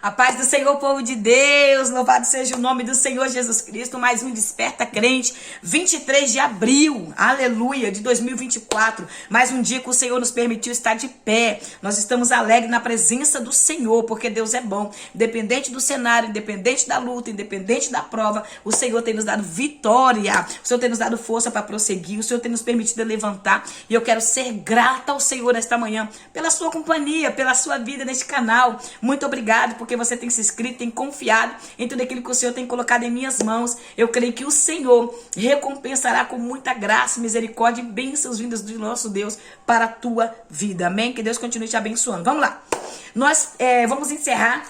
A paz do Senhor, povo de Deus, louvado seja o nome do Senhor Jesus Cristo, mais um Desperta Crente, 23 de abril, aleluia, de 2024, mais um dia que o Senhor nos permitiu estar de pé. Nós estamos alegres na presença do Senhor, porque Deus é bom, independente do cenário, independente da luta, independente da prova, o Senhor tem nos dado vitória, o Senhor tem nos dado força para prosseguir, o Senhor tem nos permitido levantar, e eu quero ser grata ao Senhor esta manhã, pela sua companhia, pela sua vida neste canal. Muito obrigado, porque você tem se inscrito, tem confiado em tudo aquilo que o Senhor tem colocado em minhas mãos. Eu creio que o Senhor recompensará com muita graça, misericórdia e bênçãos vindas do nosso Deus para a tua vida. Amém? Que Deus continue te abençoando. Vamos lá. Nós vamos encerrar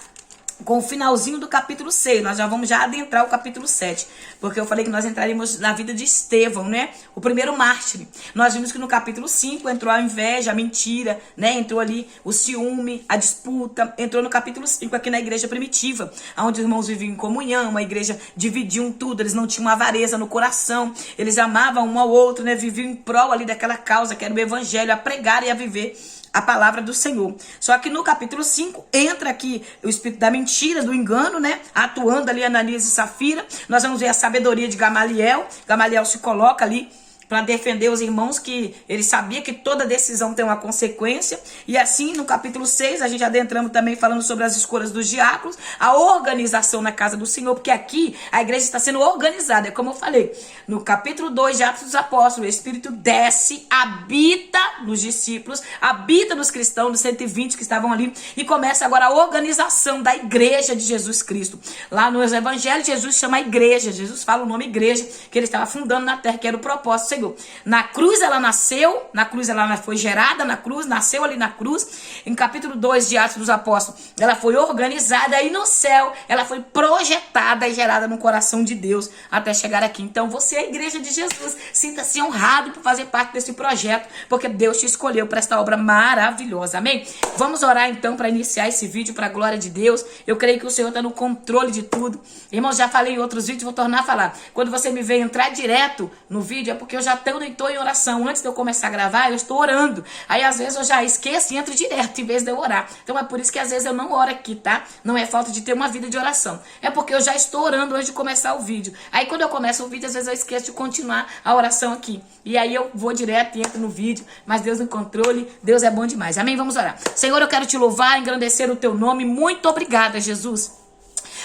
com o finalzinho do capítulo 6, nós já vamos adentrar o capítulo 7, porque eu falei que nós entraríamos na vida de Estevão, né? O primeiro mártir. Nós vimos que no capítulo 5 entrou a inveja, a mentira, né? Entrou ali o ciúme, a disputa. Entrou no capítulo 5 aqui na igreja primitiva, onde os irmãos viviam em comunhão, uma igreja dividiam tudo, eles não tinham avareza no coração, eles amavam um ao outro, né? Viviam em prol ali daquela causa que era o evangelho, a pregar e a viver a palavra do Senhor. Só que no capítulo 5 entra aqui o espírito da mentira, do engano, né? Atuando ali Ananias e Safira. Nós vamos ver a sabedoria de Gamaliel. Gamaliel se coloca ali para defender os irmãos, que ele sabia que toda decisão tem uma consequência. E assim, no capítulo 6, a gente adentramos também falando sobre as escolhas dos diáconos, a organização na casa do Senhor, porque aqui a igreja está sendo organizada. É como eu falei, no capítulo 2 de Atos dos Apóstolos, o Espírito desce, habita nos discípulos, habita nos cristãos, nos 120 que estavam ali, e começa agora a organização da igreja de Jesus Cristo. Lá nos evangelhos, Jesus chama a igreja, Jesus fala o nome igreja, que ele estava fundando na terra, que era o propósito do Senhor. Na cruz ela nasceu, na cruz ela foi gerada na cruz, nasceu ali na cruz. Em capítulo 2 de Atos dos Apóstolos, ela foi organizada, e no céu ela foi projetada e gerada no coração de Deus até chegar aqui. Então você é a igreja de Jesus, sinta-se honrado por fazer parte desse projeto, porque Deus te escolheu para esta obra maravilhosa, amém? Vamos orar então para iniciar esse vídeo para a glória de Deus. Eu creio que o Senhor está no controle de tudo. Irmãos, já falei em outros vídeos, vou tornar a falar. Quando você me vê entrar direto no vídeo, é porque eu já estou em oração. Antes de eu começar a gravar, eu estou orando. Aí às vezes eu já esqueço e entro direto em vez de eu orar. Então é por isso que às vezes eu não oro aqui, tá? Não é falta de ter uma vida de oração. É porque eu já estou orando antes de começar o vídeo. Aí quando eu começo o vídeo, às vezes eu esqueço de continuar a oração aqui. E aí eu vou direto e entro no vídeo. Mas Deus no controle, Deus é bom demais. Amém? Vamos orar. Senhor, eu quero te louvar, engrandecer o teu nome. Muito obrigada, Jesus.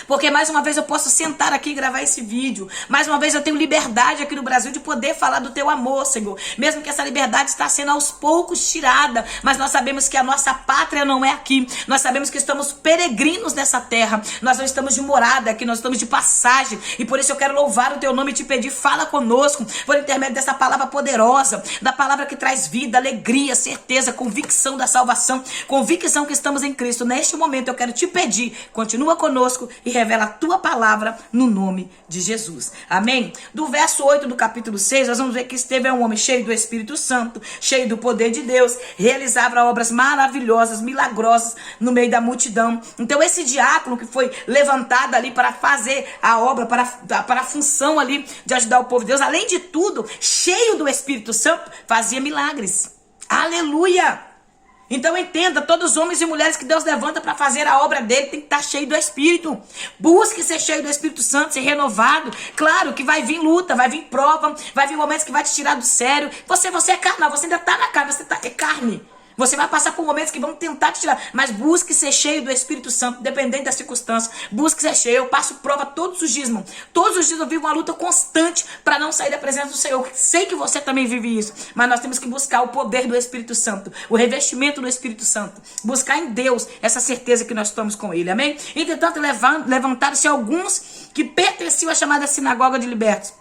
Porque mais uma vez eu posso sentar aqui e gravar esse vídeo. Mais uma vez eu tenho liberdade aqui no Brasil de poder falar do teu amor, Senhor. Mesmo que essa liberdade está sendo aos poucos tirada. Mas nós sabemos que a nossa pátria não é aqui. Nós sabemos que estamos peregrinos nessa terra. Nós não estamos de morada aqui, nós estamos de passagem. E por isso eu quero louvar o teu nome e te pedir, fala conosco. Por intermédio dessa palavra poderosa. Da palavra que traz vida, alegria, certeza, convicção da salvação. Convicção que estamos em Cristo. Neste momento eu quero te pedir, continua conosco e revela a tua palavra no nome de Jesus. Amém? Do verso 8 do capítulo 6, nós vamos ver que Estevão é um homem cheio do Espírito Santo, cheio do poder de Deus, realizava obras maravilhosas, milagrosas no meio da multidão. Então esse diácono que foi levantado ali para fazer a obra, para a função ali de ajudar o povo de Deus, além de tudo, cheio do Espírito Santo, fazia milagres. Aleluia! Então entenda, todos os homens e mulheres que Deus levanta para fazer a obra dele tem que estar cheio do Espírito. Busque ser cheio do Espírito Santo, ser renovado. Claro que vai vir luta, vai vir prova, vai vir momentos que vai te tirar do sério. Você é carnal, você ainda está na carne, é carne. Você vai passar por momentos que vão tentar te tirar. Mas busque ser cheio do Espírito Santo, dependendo das circunstâncias. Busque ser cheio. Eu passo prova todos os dias, irmão. Todos os dias eu vivo uma luta constante para não sair da presença do Senhor. Sei que você também vive isso. Mas nós temos que buscar o poder do Espírito Santo. O revestimento do Espírito Santo. Buscar em Deus essa certeza que nós estamos com Ele. Amém? Entretanto, levantaram-se alguns que pertenciam à chamada sinagoga de libertos,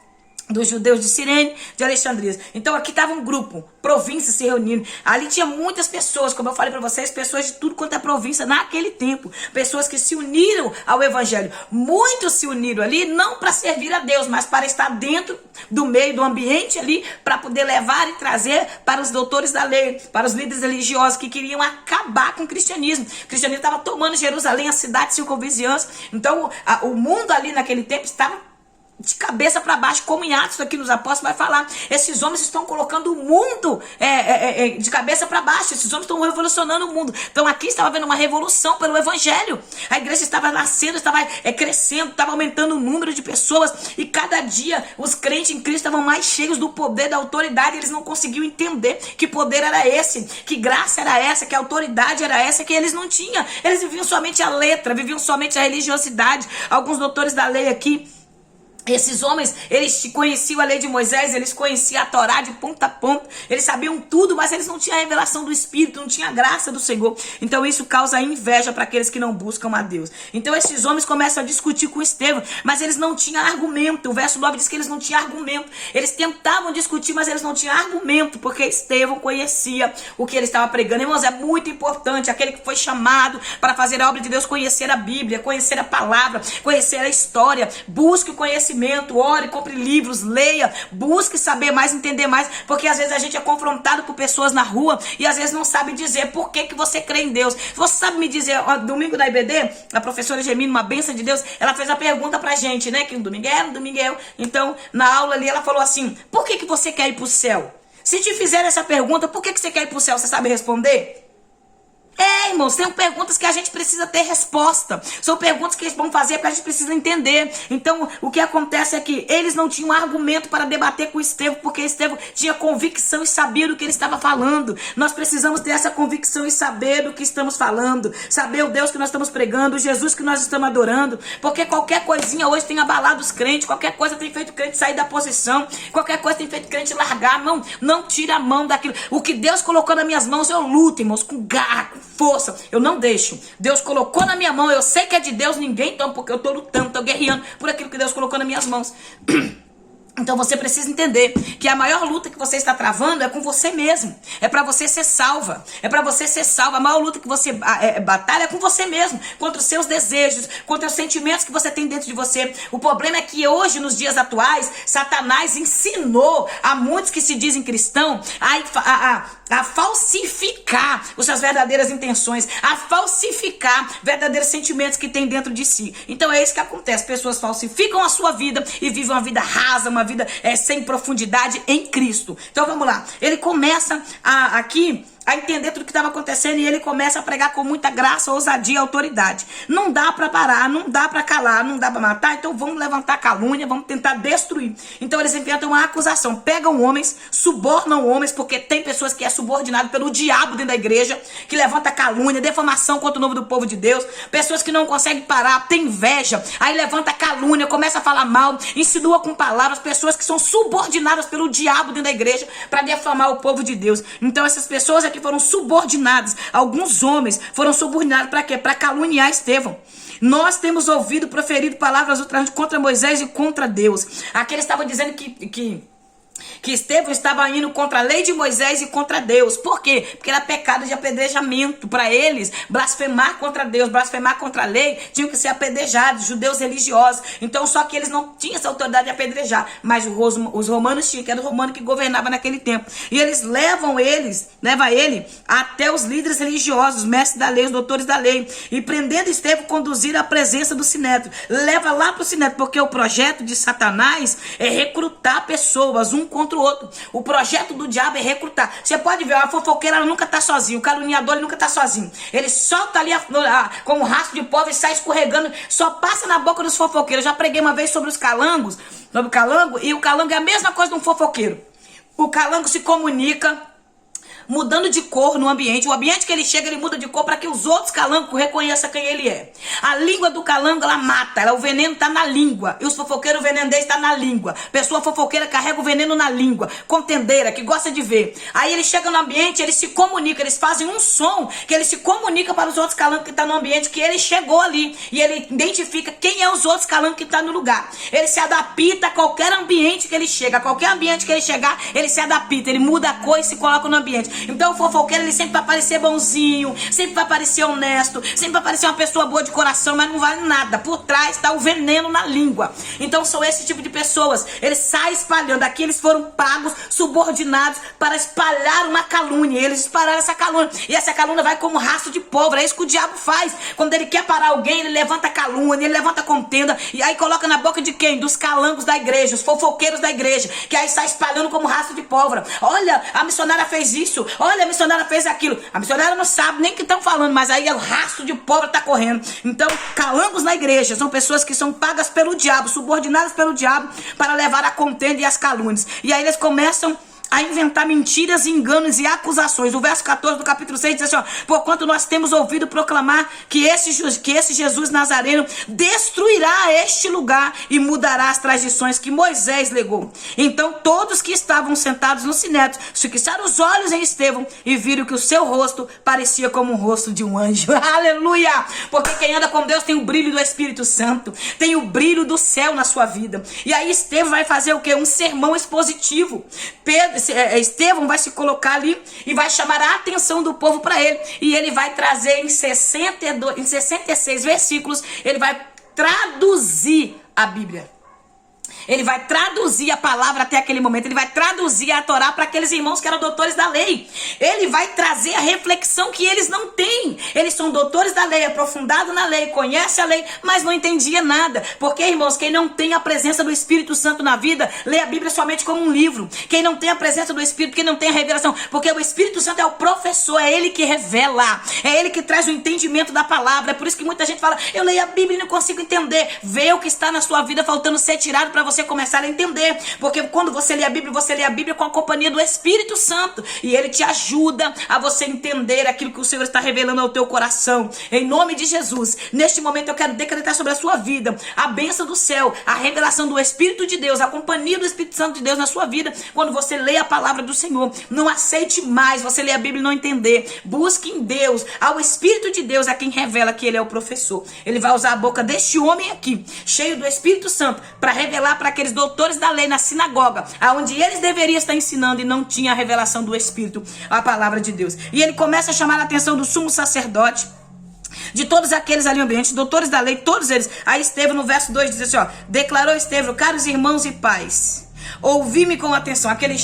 dos judeus de Cirene, de Alexandria. Então aqui estava um grupo, províncias se reunindo. Ali tinha muitas pessoas, como eu falei para vocês, pessoas de tudo quanto é província naquele tempo. Pessoas que se uniram ao evangelho. Muitos se uniram ali, não para servir a Deus, mas para estar dentro do meio, do ambiente ali, para poder levar e trazer para os doutores da lei, para os líderes religiosos que queriam acabar com o cristianismo. O cristianismo estava tomando Jerusalém, a cidade circunvizinhança. Então o mundo ali naquele tempo estava de cabeça para baixo, como em Atos aqui nos Apóstolos vai falar. Esses homens estão colocando o mundo de cabeça para baixo. Esses homens estão revolucionando o mundo. Então aqui estava havendo uma revolução pelo evangelho. A igreja estava nascendo, estava crescendo, estava aumentando o número de pessoas. E cada dia os crentes em Cristo estavam mais cheios do poder, da autoridade. Eles não conseguiam entender que poder era esse, que graça era essa, que autoridade era essa, que eles não tinham. Eles viviam somente a letra, viviam somente a religiosidade. Alguns doutores da lei aqui, esses homens, eles conheciam a lei de Moisés, eles conheciam a Torá de ponta a ponta, eles sabiam tudo, mas eles não tinham a revelação do Espírito, não tinham a graça do Senhor. Então isso causa inveja para aqueles que não buscam a Deus. Então esses homens começam a discutir com Estevão, mas eles não tinham argumento. O verso 9 diz que eles não tinham argumento. Eles tentavam discutir, mas eles não tinham argumento, porque Estevão conhecia o que ele estava pregando. Irmãos, é muito importante aquele que foi chamado para fazer a obra de Deus conhecer a Bíblia, conhecer a palavra, conhecer a história. Busque o conhecimento. Ore, compre livros, leia, busque saber mais, entender mais, porque às vezes a gente é confrontado por pessoas na rua e às vezes não sabe dizer por que você crê em Deus. Você sabe me dizer, domingo da IBD, a professora Gemini, uma bênção de Deus, ela fez a pergunta pra gente, né, que um domingo é. Então, na aula ali, ela falou assim, por que você quer ir pro céu? Se te fizer essa pergunta, por que você quer ir pro céu? Você sabe responder? Irmãos, tem perguntas que a gente precisa ter resposta. São perguntas que eles vão fazer porque a gente precisa entender. Então, o que acontece é que eles não tinham argumento para debater com Estevão, porque Estevão tinha convicção e sabia do que ele estava falando. Nós precisamos ter essa convicção e saber do que estamos falando. Saber o Deus que nós estamos pregando, o Jesus que nós estamos adorando. Porque qualquer coisinha hoje tem abalado os crentes, qualquer coisa tem feito o crente sair da posição, qualquer coisa tem feito o crente largar. Não tira a mão daquilo. O que Deus colocou nas minhas mãos, eu luto, irmãos, com garra, com força, eu não deixo. Deus colocou na minha mão, eu sei que é de Deus, ninguém toma, porque eu tô lutando, tô guerreando por aquilo que Deus colocou nas minhas mãos. Então você precisa entender que a maior luta que você está travando é com você mesmo. É para você ser salva. É para você ser salva. A maior luta que você batalha é com você mesmo. Contra os seus desejos, contra os sentimentos que você tem dentro de você. O problema é que hoje, nos dias atuais, Satanás ensinou a muitos que se dizem cristãos a falsificar as suas verdadeiras intenções, a falsificar verdadeiros sentimentos que tem dentro de si. Então é isso que acontece. Pessoas falsificam a sua vida e vivem uma vida rasa, uma vida sem profundidade em Cristo. Então vamos lá. Ele começa aqui a entender tudo que estava acontecendo e ele começa a pregar com muita graça, ousadia e autoridade. Não dá para parar, não dá para calar, não dá para matar, então vamos levantar calúnia, vamos tentar destruir. Então eles inventam uma acusação, pegam homens, subornam homens, porque tem pessoas que é subordinado pelo diabo dentro da igreja, que levanta calúnia, defamação contra o nome do povo de Deus, pessoas que não conseguem parar, tem inveja, aí levanta calúnia, começa a falar mal, insinua com palavras, pessoas que são subordinadas pelo diabo dentro da igreja para defamar o povo de Deus. Então essas pessoas aqui foram subordinados. Alguns homens foram subordinados para quê? Para caluniar Estevão. Nós temos ouvido proferido palavras ultrajantes contra Moisés e contra Deus. Aqui ele estava dizendo que Estevão estava indo contra a lei de Moisés e contra Deus. Por quê? Porque era pecado de apedrejamento. Para eles, blasfemar contra Deus, blasfemar contra a lei, tinham que ser apedrejados, judeus religiosos. Então, só que eles não tinham essa autoridade de apedrejar. Mas os romanos tinham, que era o romano que governava naquele tempo. E eles levam ele até os líderes religiosos, os mestres da lei, os doutores da lei. E prendendo Estevão, conduziram à presença do sinédrio. Leva lá para o sinédrio, porque o projeto de Satanás é recrutar pessoas, um contra o outro. O projeto do diabo é recrutar. Você pode ver, a fofoqueira ela nunca tá sozinho, o caluniador ele nunca tá sozinho. Ele solta ali como um rastro de pó e sai escorregando, só passa na boca dos fofoqueiros. Eu já preguei uma vez sobre os calangos, sobre o calango, e o calango é a mesma coisa de um fofoqueiro. O calango se comunica mudando de cor no ambiente. O ambiente que ele chega, ele muda de cor para que os outros calangos reconheçam quem ele é. A língua do calango, ela mata. O veneno está na língua. E os fofoqueiros, o veneno deles está na língua. Pessoa fofoqueira carrega o veneno na língua. Contendeira, que gosta de ver. Aí ele chega no ambiente, eles se comunicam. Eles fazem um som que ele se comunica para os outros calangos que estão no ambiente, que ele chegou ali. E ele identifica quem é os outros calangos que estão no lugar. Ele se adapta a qualquer ambiente que ele chega. A qualquer ambiente que ele chegar, ele se adapta. Ele muda a cor e se coloca no ambiente. Então o fofoqueiro, ele sempre vai parecer bonzinho, sempre vai parecer honesto, sempre vai parecer uma pessoa boa de coração, mas não vale nada. Por trás está o veneno na língua. Então são esse tipo de pessoas. Eles saem espalhando. Aqui eles foram pagos, subordinados para espalhar uma calúnia. Eles espalharam essa calúnia. E essa calúnia vai como rastro de pólvora. É isso que o diabo faz. Quando ele quer parar alguém, ele levanta calúnia, ele levanta contenda. E aí coloca na boca de quem? Dos calangos da igreja, os fofoqueiros da igreja. Que aí sai espalhando como rastro de pólvora. Olha, a missionária fez isso. Olha, a missionária fez aquilo. A missionária não sabe nem o que estão falando, mas aí o rastro de pólvora está correndo. Então, calangos na igreja são pessoas que são pagas pelo diabo, subordinadas pelo diabo, para levar a contenda e as calúnias. E aí eles começam a inventar mentiras, enganos e acusações. O verso 14 do capítulo 6 diz assim, ó: porquanto nós temos ouvido proclamar que esse Jesus Nazareno destruirá este lugar e mudará as tradições que Moisés legou. Então todos que estavam sentados no sinédrio fixaram os olhos em Estevão e viram que o seu rosto parecia como o rosto de um anjo. Aleluia! Porque quem anda com Deus tem o brilho do Espírito Santo, tem o brilho do céu na sua vida. E aí Estevão vai fazer o quê? Um sermão expositivo. Estevão vai se colocar ali e vai chamar a atenção do povo para ele. E ele vai trazer em 66 versículos, ele vai traduzir a Bíblia. Ele vai traduzir a palavra até aquele momento. Ele vai traduzir a Torá para aqueles irmãos que eram doutores da lei. Ele vai trazer a reflexão que eles não têm. Eles são doutores da lei, aprofundados na lei, conhecem a lei, mas não entendia nada. Porque, irmãos, quem não tem a presença do Espírito Santo na vida, lê a Bíblia somente como um livro. Quem não tem a presença do Espírito, quem não tem a revelação, porque o Espírito Santo é o professor, é ele que revela, é ele que traz o entendimento da palavra. É por isso que muita gente fala, eu leio a Bíblia e não consigo entender. Vê o que está na sua vida faltando ser tirado para você começar a entender, porque quando você lê a Bíblia com a companhia do Espírito Santo, e ele te ajuda a você entender aquilo que o Senhor está revelando ao teu coração. Em nome de Jesus, neste momento eu quero decretar sobre a sua vida a bênção do céu, a revelação do Espírito de Deus, a companhia do Espírito Santo de Deus na sua vida, quando você lê a palavra do Senhor. Não aceite mais você ler a Bíblia e não entender. Busque em Deus, ao Espírito de Deus, a quem revela que ele é o professor. Ele vai usar a boca deste homem aqui, cheio do Espírito Santo, para revelar para aqueles doutores da lei na sinagoga, aonde eles deveriam estar ensinando e não tinha a revelação do Espírito, a palavra de Deus. E ele começa a chamar a atenção do sumo sacerdote, de todos aqueles ali ambientes, doutores da lei, todos eles. Aí Estevão no verso 2 diz assim, ó: declarou Estevão: caros irmãos e pais, ouvi-me com atenção. Aqui ele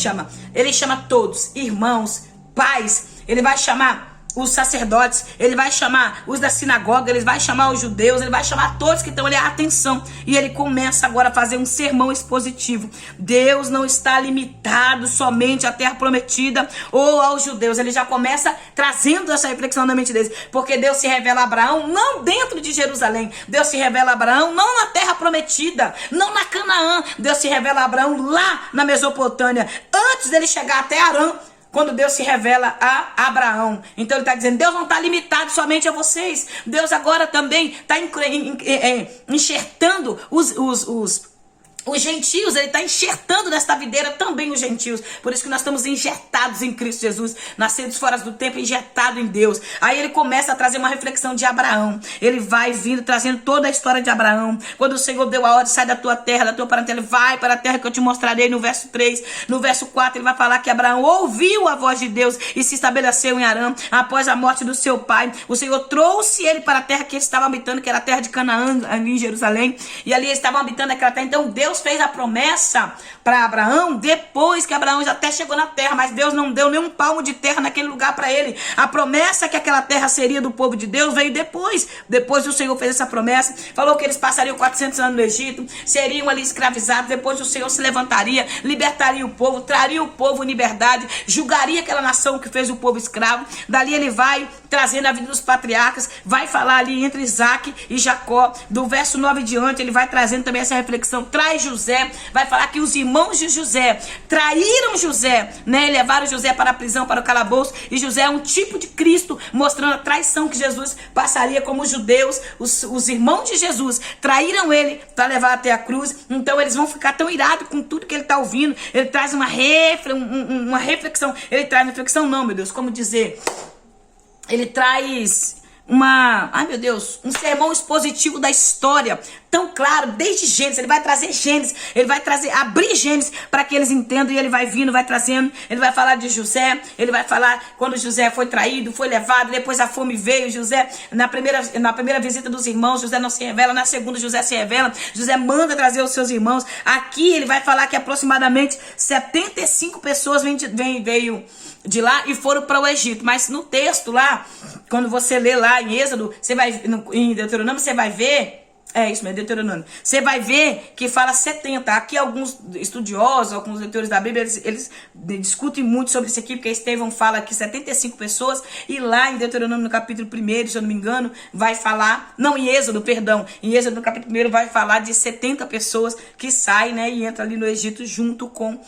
chama todos, irmãos, pais. Ele vai chamar os sacerdotes, ele vai chamar os da sinagoga, ele vai chamar os judeus, ele vai chamar todos que estão ali a atenção. E ele começa agora a fazer um sermão expositivo. Deus não está limitado somente à terra prometida ou aos judeus. Ele já começa trazendo essa reflexão na mente deles, porque Deus se revela a Abraão não dentro de Jerusalém, Deus se revela a Abraão não na terra prometida, não na Canaã. Deus se revela a Abraão lá na Mesopotâmia, antes dele chegar até Arã, quando Deus se revela a Abraão. Então ele está dizendo, Deus não está limitado somente a vocês. Deus agora também está enxertando os gentios, ele está enxertando nesta videira também os gentios. Por isso que nós estamos enxertados em Cristo Jesus, nascidos fora do tempo, enxertados em Deus. Aí ele começa a trazer uma reflexão de Abraão. Ele vai vindo, trazendo toda a história de Abraão. Quando o Senhor deu a ordem, sai da tua terra, da tua parentela, vai para a terra que eu te mostrarei, no verso 3. No verso 4 ele vai falar que Abraão ouviu a voz de Deus e se estabeleceu em Arã. Após a morte do seu pai, o Senhor trouxe ele para a terra que eles estavam habitando, que era a terra de Canaã, ali em Jerusalém. E ali eles estavam habitando aquela terra. Então Deus fez a promessa para Abraão depois que Abraão já até chegou na terra, mas Deus não deu nenhum palmo de terra naquele lugar para ele. A promessa que aquela terra seria do povo de Deus veio depois. Depois o Senhor fez essa promessa, falou que eles passariam 400 anos no Egito, seriam ali escravizados. Depois o Senhor se levantaria, libertaria o povo, traria o povo em liberdade, julgaria aquela nação que fez o povo escravo. Dali ele vai trazendo a vida dos patriarcas, vai falar ali entre Isaac e Jacó. Do verso 9 diante ele vai trazendo também essa reflexão. Traz José, vai falar que os irmãos de José traíram José, né? Levaram José para a prisão, para o calabouço. E José é um tipo de Cristo, mostrando a traição que Jesus passaria como os judeus, os irmãos de Jesus traíram ele para levar até a cruz. Então eles vão ficar tão irados com tudo que ele está ouvindo. Ele traz uma reflexão. Ele traz reflexão não, meu Deus, como dizer? Ele traz um sermão expositivo da história, tão claro, desde Gênesis. Ele vai trazer Gênesis, ele vai abrir Gênesis para que eles entendam, e ele vai vindo, vai trazendo, ele vai falar de José, ele vai falar quando José foi traído, foi levado, depois a fome veio, José, na primeira visita dos irmãos, José não se revela, na segunda José se revela, José manda trazer os seus irmãos. Aqui ele vai falar que aproximadamente 75 pessoas veio de lá e foram para o Egito. Mas no texto lá, quando você lê lá em Êxodo, em Deuteronômio, você vai ver, Deuteronômio, você vai ver que fala 70. Aqui alguns estudiosos, alguns leitores da Bíblia, eles discutem muito sobre isso aqui, porque Estevão fala que 75 pessoas, e lá em Deuteronômio no capítulo 1, se eu não me engano, vai falar, não, em Êxodo no capítulo 1 vai falar de 70 pessoas que saem, né, e entram ali no Egito junto com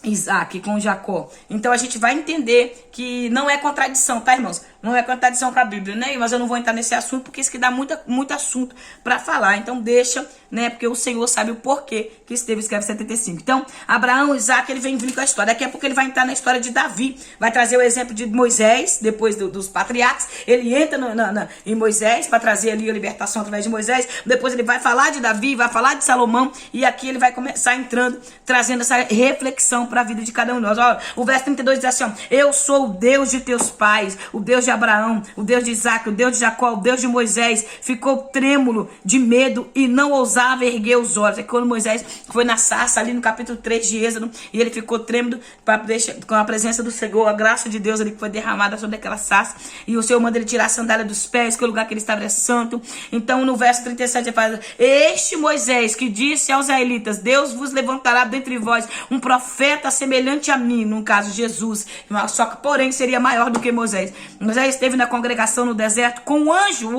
Isaac, com Jacó. Então a gente vai entender que não é contradição, tá, irmãos? Não é contradição com a Bíblia, né? Mas eu não vou entrar nesse assunto, porque isso que dá muito assunto para falar. Então deixa, né? Porque o Senhor sabe o porquê que Estevão escreve 75. Então, Abraão, Isaac, ele vem vindo com a história. Daqui a pouco ele vai entrar na história de Davi. Vai trazer o exemplo de Moisés, depois dos patriarcas. Ele entra em Moisés para trazer ali a libertação através de Moisés. Depois ele vai falar de Davi, vai falar de Salomão. E aqui ele vai começar entrando, trazendo essa reflexão para a vida de cada um de nós. Ó, o verso 32 diz assim, ó, eu sou o Deus de teus pais, o Deus de Abraão, o Deus de Isaac, o Deus de Jacó, o Deus de Moisés. Ficou trêmulo de medo e não ousava erguer os olhos. É quando Moisés foi na sarça, ali no capítulo 3 de Êxodo, e ele ficou trêmulo com a presença do Senhor, a graça de Deus ali que foi derramada sobre aquela sarça, e o Senhor manda ele tirar a sandália dos pés, que o lugar que ele estava era santo. Então no verso 37 ele fala, este Moisés que disse aos israelitas, Deus vos levantará dentre vós um profeta semelhante a mim, no caso Jesus, só que porém seria maior do que Moisés. Moisés esteve na congregação no deserto com o anjo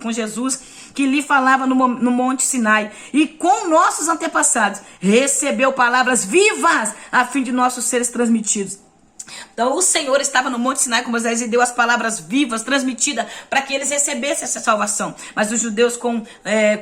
com Jesus, que lhe falava no Monte Sinai, e com nossos antepassados recebeu palavras vivas a fim de nossos seres transmitidos. Então o Senhor estava no Monte Sinai com Moisés e deu as palavras vivas transmitidas para que eles recebessem essa salvação. Mas os judeus com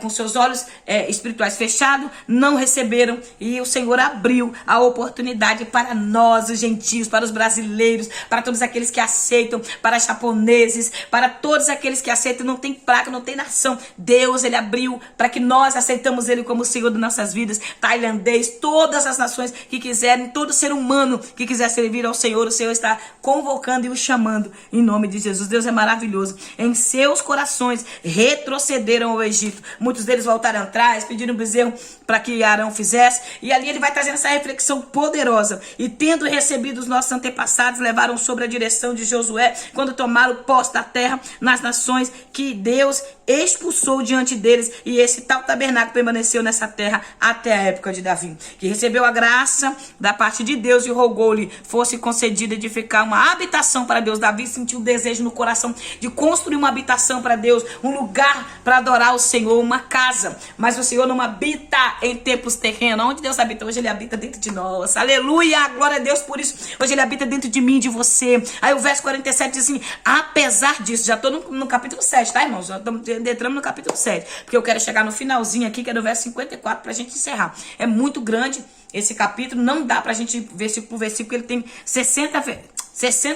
seus olhos espirituais fechados não receberam, e o Senhor abriu a oportunidade para nós, os gentios, para os brasileiros, para todos aqueles que aceitam, para japoneses, para todos aqueles que aceitam. Não tem placa, não tem nação. Deus, ele abriu para que nós aceitamos ele como Senhor de nossas vidas. Tailandês, todas as nações que quiserem, todo ser humano que quiser servir ao Senhor, o Senhor está convocando e o chamando em nome de Jesus. Deus é maravilhoso. Em seus corações retrocederam ao Egito. Muitos deles voltaram atrás, pediram um bezerro para que Arão fizesse. E ali ele vai trazendo essa reflexão poderosa. E tendo recebido os nossos antepassados, levaram sobre a direção de Josué, quando tomaram posse da terra nas nações que Deus expulsou diante deles. E esse tal tabernáculo permaneceu nessa terra até a época de Davi, que recebeu a graça da parte de Deus e rogou-lhe fosse concedida edificar uma habitação para Deus. Davi sentiu o desejo no coração de construir uma habitação para Deus, um lugar para adorar o Senhor, uma casa. Mas o Senhor não habita em templos terrenos. Onde Deus habita? Hoje ele habita dentro de nós. Aleluia, glória a Deus por isso. Hoje ele habita dentro de mim e de você. Aí o verso 47 diz assim, apesar disso, já estou no capítulo 7, tá, irmãos? Já entramos no capítulo 7, porque eu quero chegar no finalzinho aqui, que é do verso 54, para a gente encerrar. É muito grande esse capítulo, não dá pra gente versículo por versículo, ele tem 60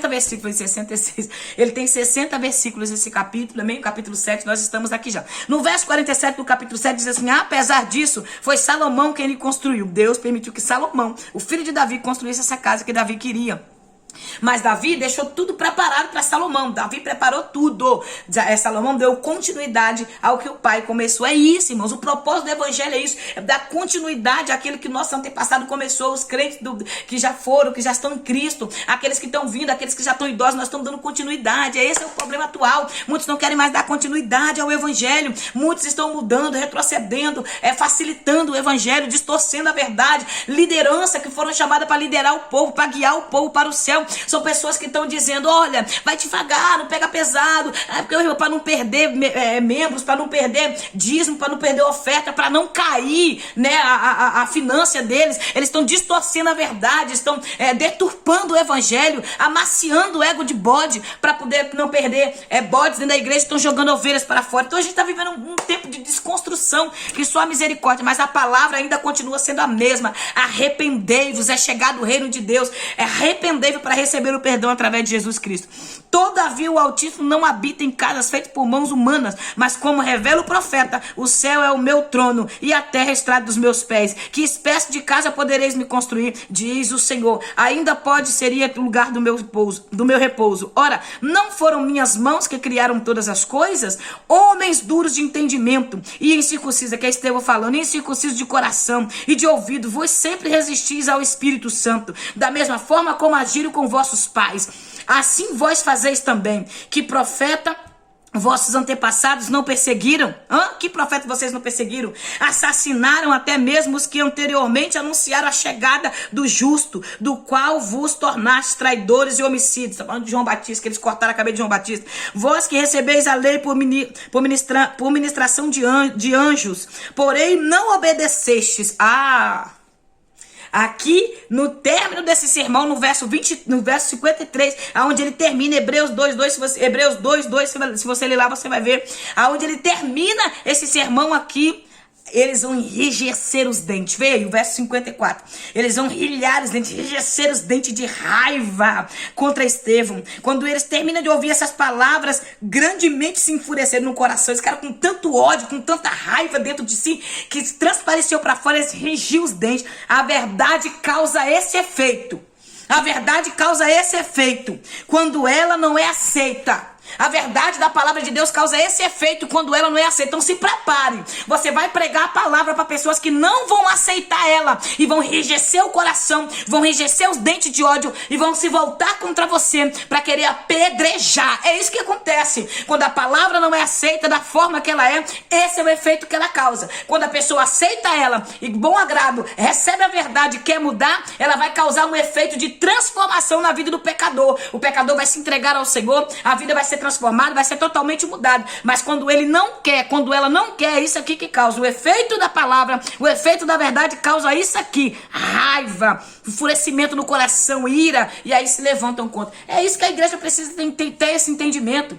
versículos, 66. Ele tem 60 versículos esse capítulo, também, capítulo 7, nós estamos aqui já. No verso 47 do capítulo 7 diz assim, apesar disso, foi Salomão quem ele construiu. Deus permitiu que Salomão, o filho de Davi, construísse essa casa que Davi queria. Mas Davi deixou tudo preparado para Salomão. Davi preparou tudo. Salomão deu continuidade ao que o pai começou. É isso, irmãos. O propósito do evangelho é isso. É dar continuidade àquilo que nosso antepassado começou. Os crentes que já foram, que já estão em Cristo. Aqueles que estão vindo, aqueles que já estão idosos. Nós estamos dando continuidade. Esse é o problema atual. Muitos não querem mais dar continuidade ao evangelho. Muitos estão mudando, retrocedendo, facilitando o evangelho, distorcendo a verdade. Liderança que foram chamadas para liderar o povo, para guiar o povo para o céu. São pessoas que estão dizendo, olha, vai devagar, não pega pesado, para não perder membros, para não perder dízimo, para não perder oferta, para não cair, né, a finança deles. Eles estão distorcendo a verdade, estão deturpando o evangelho, amaciando o ego de bode, para poder não perder bodes dentro da igreja, estão jogando ovelhas para fora. Então a gente está vivendo um tempo de desconstrução, que só a misericórdia, mas a palavra ainda continua sendo a mesma. Arrependei-vos, é chegado o reino de Deus, arrependei-vos para para receber o perdão através de Jesus Cristo. Todavia o Altíssimo não habita em casas feitas por mãos humanas, mas como revela o profeta, o céu é o meu trono e a terra é estrada dos meus pés. Que espécie de casa podereis me construir? Diz o Senhor. Ainda seria o lugar do meu repouso. Ora, não foram minhas mãos que criaram todas as coisas? Homens duros de entendimento e incircuncisos, que é Estevão falando, incircuncisos de coração e de ouvido, vós sempre resistis ao Espírito Santo, da mesma forma como agiram com vossos pais. Assim vós fazeis também. Que profeta vossos antepassados não perseguiram? Que profeta vocês não perseguiram? Assassinaram até mesmo os que anteriormente anunciaram a chegada do justo, do qual vos tornaste traidores e homicídios. Está falando de João Batista, que eles cortaram a cabeça de João Batista. Vós que recebeis a lei por ministração de anjos, porém não obedecestes. Aqui, no término desse sermão, no verso 53, aonde ele termina, Hebreus 2:2, se você ler lá, você vai ver, aonde ele termina esse sermão aqui, eles vão enrijecer os dentes. Veio o verso 54. Eles vão rilhar os dentes, enrijecer os dentes de raiva contra Estevão. Quando eles terminam de ouvir essas palavras, grandemente se enfureceram no coração. Eles ficaram com tanto ódio, com tanta raiva dentro de si, que transpareceu para fora, eles ringiam os dentes. A verdade causa esse efeito. A verdade causa esse efeito quando ela não é aceita. A verdade da palavra de Deus causa esse efeito quando ela não é aceita. Então se prepare. Você vai pregar a palavra para pessoas que não vão aceitar ela e vão enrijecer o coração, vão enrijecer os dentes de ódio e vão se voltar contra você para querer apedrejar. É isso que acontece. Quando a palavra não é aceita da forma que ela é, esse é o efeito que ela causa. Quando a pessoa aceita ela e bom agrado, recebe a verdade e quer mudar, ela vai causar um efeito de transformação na vida do pecador. O pecador vai se entregar ao Senhor, a vida vai ser transformado, vai ser totalmente mudado. Mas quando ele não quer, quando ela não quer, é isso aqui que causa. O efeito da palavra, o efeito da verdade causa isso aqui: raiva, enfurecimento no coração, ira, e aí se levantam contra. É isso que a igreja precisa ter esse entendimento.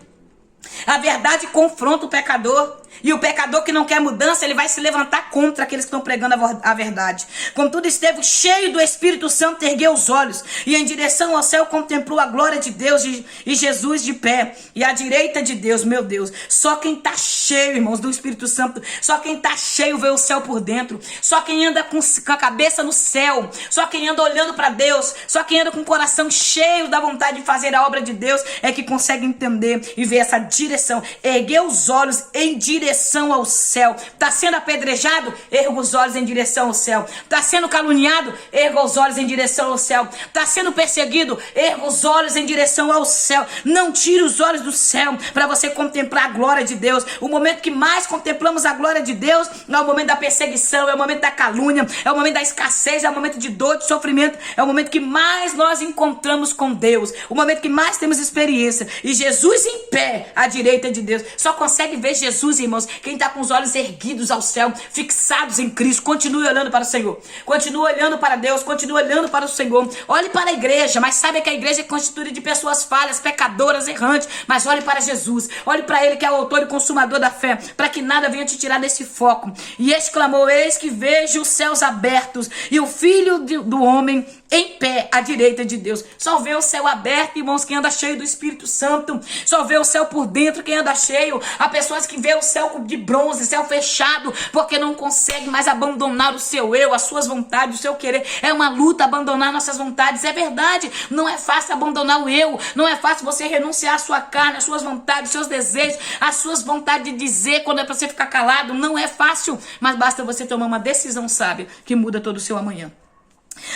A verdade confronta o pecador. E o pecador que não quer mudança, ele vai se levantar contra aqueles que estão pregando a verdade. Contudo, Estevão, cheio do Espírito Santo, ergueu os olhos e em direção ao céu contemplou a glória de Deus e Jesus de pé. E à direita de Deus, meu Deus, só quem está cheio, irmãos, do Espírito Santo, só quem está cheio vê o céu por dentro. Só quem anda com a cabeça no céu, só quem anda olhando para Deus, só quem anda com o coração cheio da vontade de fazer a obra de Deus é que consegue entender e ver essa direção. Ergueu os olhos em direção ao céu. Está sendo apedrejado? Erga os olhos em direção ao céu. Está sendo caluniado? Erga os olhos em direção ao céu. Está sendo perseguido? Erga os olhos em direção ao céu. Não tire os olhos do céu para você contemplar a glória de Deus. O momento que mais contemplamos a glória de Deus é o momento da perseguição, é o momento da calúnia, é o momento da escassez, é o momento de dor, de sofrimento, é o momento que mais nós encontramos com Deus, o momento que mais temos experiência. E Jesus em pé à direita de Deus. Só consegue ver Jesus, irmãos, quem está com os olhos erguidos ao céu, fixados em Cristo. Continue olhando para o Senhor, continue olhando para Deus, continue olhando para o Senhor. Olhe para a igreja, mas saiba que a igreja é constituída de pessoas falhas, pecadoras, errantes. Mas olhe para Jesus, olhe para Ele que é o autor e consumador da fé, para que nada venha te tirar desse foco. E exclamou: eis que vejo os céus abertos e o Filho do Homem em pé à direita de Deus. Só vê o céu aberto, irmãos, quem anda cheio do Espírito Santo. Só vê o céu por dentro quem anda cheio. Há pessoas que vê o céu de bronze, céu fechado, porque não consegue mais abandonar o seu eu, as suas vontades, o seu querer. É uma luta abandonar nossas vontades. É verdade, não é fácil abandonar o eu. Não é fácil você renunciar à sua carne, às suas vontades, aos seus desejos, às suas vontades de dizer quando é para você ficar calado. Não é fácil, mas basta você tomar uma decisão sábia que muda todo o seu amanhã.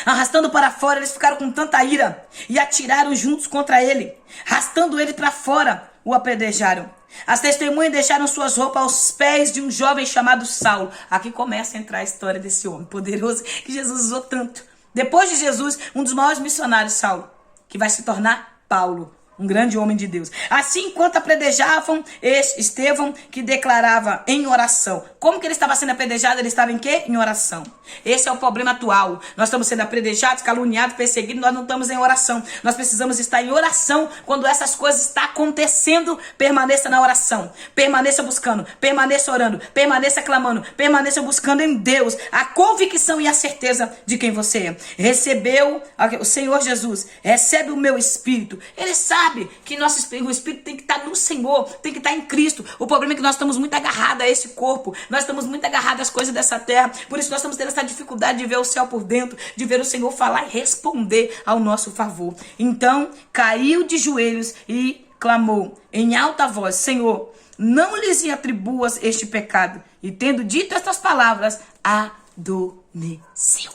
Arrastando para fora, eles ficaram com tanta ira e atiraram juntos contra ele. Arrastando ele para fora, o apedrejaram. As testemunhas deixaram suas roupas aos pés de um jovem chamado Saulo. Aqui começa a entrar a história desse homem poderoso que Jesus usou tanto. Depois de Jesus, um dos maiores missionários, Saulo, que vai se tornar Paulo. Um grande homem de Deus. Assim, enquanto apedrejavam Estevão, que declarava em oração. Como que ele estava sendo apedrejado? Ele estava em quê? Em oração. Esse é o problema atual. Nós estamos sendo apedrejados, caluniados, perseguidos, nós não estamos em oração. Nós precisamos estar em oração quando essas coisas estão acontecendo. Permaneça na oração. Permaneça buscando, permaneça orando, permaneça clamando, permaneça buscando em Deus a convicção e a certeza de quem você é. Recebeu o Senhor Jesus, recebe o meu espírito. Ele sabe que o Espírito tem que estar no Senhor, tem que estar em Cristo. O problema é que nós estamos muito agarrados a esse corpo, nós estamos muito agarrados às coisas dessa terra, por isso nós estamos tendo essa dificuldade de ver o céu por dentro, de ver o Senhor falar e responder ao nosso favor. Então, caiu de joelhos e clamou em alta voz: Senhor, não lhes atribuas este pecado. E tendo dito estas palavras, adormeceu.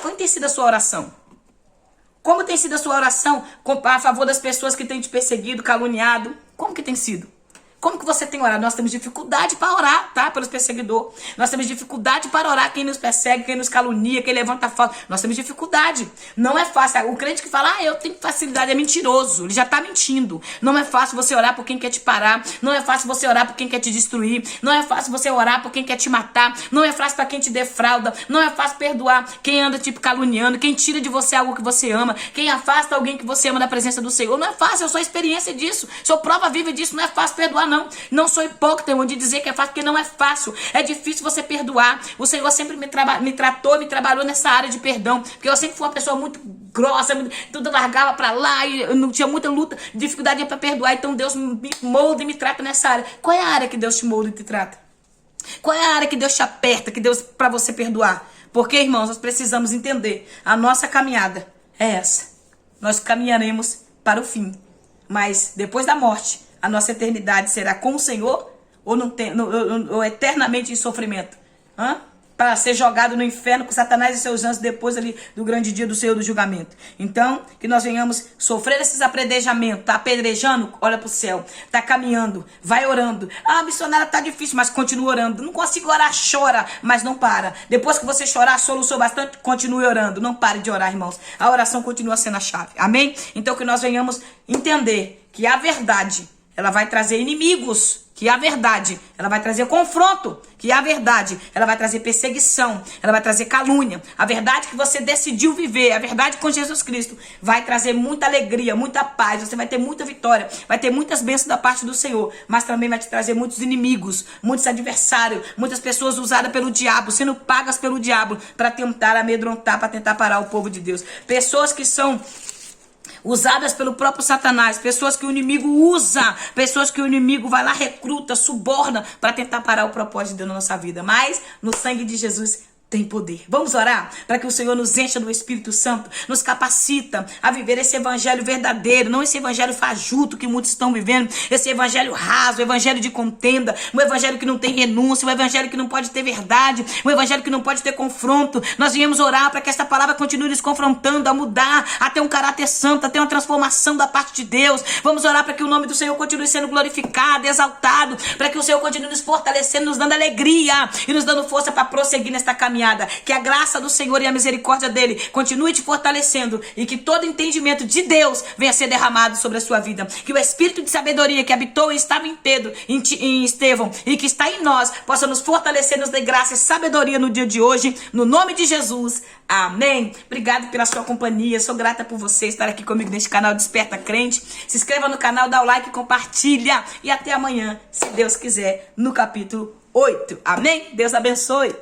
Como tem sido a sua oração? Como tem sido a sua oração a favor das pessoas que têm te perseguido, caluniado? Como que tem sido? Como que você tem orado? Nós temos dificuldade para orar, tá? Pelos perseguidores. Nós temos dificuldade para orar quem nos persegue, quem nos calunia, quem levanta falta. Nós temos dificuldade. Não é fácil. O crente que fala, eu tenho facilidade, é mentiroso. Ele já está mentindo. Não é fácil você orar por quem quer te parar. Não é fácil você orar por quem quer te destruir. Não é fácil você orar por quem quer te matar. Não é fácil para quem te defrauda. Não é fácil perdoar quem anda tipo caluniando, quem tira de você algo que você ama, quem afasta alguém que você ama da presença do Senhor. Não é fácil, eu sou experiência disso. Sou prova viva disso. Não é fácil perdoar, não. Não sou hipócrita, irmão, de dizer que é fácil, porque não é fácil. É difícil você perdoar. O Senhor sempre me trabalhou nessa área de perdão, porque eu sempre fui uma pessoa muito grossa, tudo largava pra lá, e eu não tinha muita luta, dificuldade para perdoar. Então Deus me molda e me trata nessa área. Qual é a área que Deus te molda e te trata? Qual é a área que Deus te aperta, que Deus para você perdoar? Porque, irmãos, nós precisamos entender, a nossa caminhada é essa. Nós caminharemos para o fim, mas depois da morte, a nossa eternidade será com o Senhor ou eternamente em sofrimento? Para ser jogado no inferno com Satanás e seus anjos depois ali do grande dia do Senhor do julgamento. Então, que nós venhamos sofrer esses apedrejamentos. Tá apedrejando? Olha pro céu. Tá caminhando, vai orando. Missionária, tá difícil, mas continua orando. Não consigo orar, chora, mas não para. Depois que você chorar, soluçou bastante, continue orando. Não pare de orar, irmãos. A oração continua sendo a chave. Amém? Então, que nós venhamos entender que a verdade, ela vai trazer inimigos, que a verdade, ela vai trazer confronto, que a verdade, ela vai trazer perseguição, ela vai trazer calúnia. A verdade que você decidiu viver, a verdade com Jesus Cristo, vai trazer muita alegria, muita paz, você vai ter muita vitória, vai ter muitas bênçãos da parte do Senhor, mas também vai te trazer muitos inimigos, muitos adversários, muitas pessoas usadas pelo diabo, sendo pagas pelo diabo, para tentar amedrontar, para tentar parar o povo de Deus. Pessoas que são usadas pelo próprio Satanás, pessoas que o inimigo usa, pessoas que o inimigo vai lá, recruta, suborna para tentar parar o propósito de Deus na nossa vida. Mas no sangue de Jesus tem poder. Vamos orar para que o Senhor nos encha do Espírito Santo, nos capacita a viver esse evangelho verdadeiro, não esse evangelho fajuto que muitos estão vivendo, esse evangelho raso, o evangelho de contenda, um evangelho que não tem renúncia, um evangelho que não pode ter verdade, um evangelho que não pode ter confronto. Nós viemos orar para que esta palavra continue nos confrontando, a mudar, a ter um caráter santo, a ter uma transformação da parte de Deus. Vamos orar para que o nome do Senhor continue sendo glorificado, exaltado, para que o Senhor continue nos fortalecendo, nos dando alegria e nos dando força para prosseguir nesta caminhada. Que a graça do Senhor e a misericórdia dele continue te fortalecendo e que todo entendimento de Deus venha a ser derramado sobre a sua vida. Que o Espírito de sabedoria que habitou e estava em Pedro, em Estevão e que está em nós, possa nos fortalecer, nos dê graça e sabedoria no dia de hoje, no nome de Jesus. Amém. Obrigado pela sua companhia. Sou grata por você estar aqui comigo neste canal Desperta Crente. Se inscreva no canal, dá o like, compartilha e até amanhã, se Deus quiser, no capítulo 8. Amém? Deus abençoe.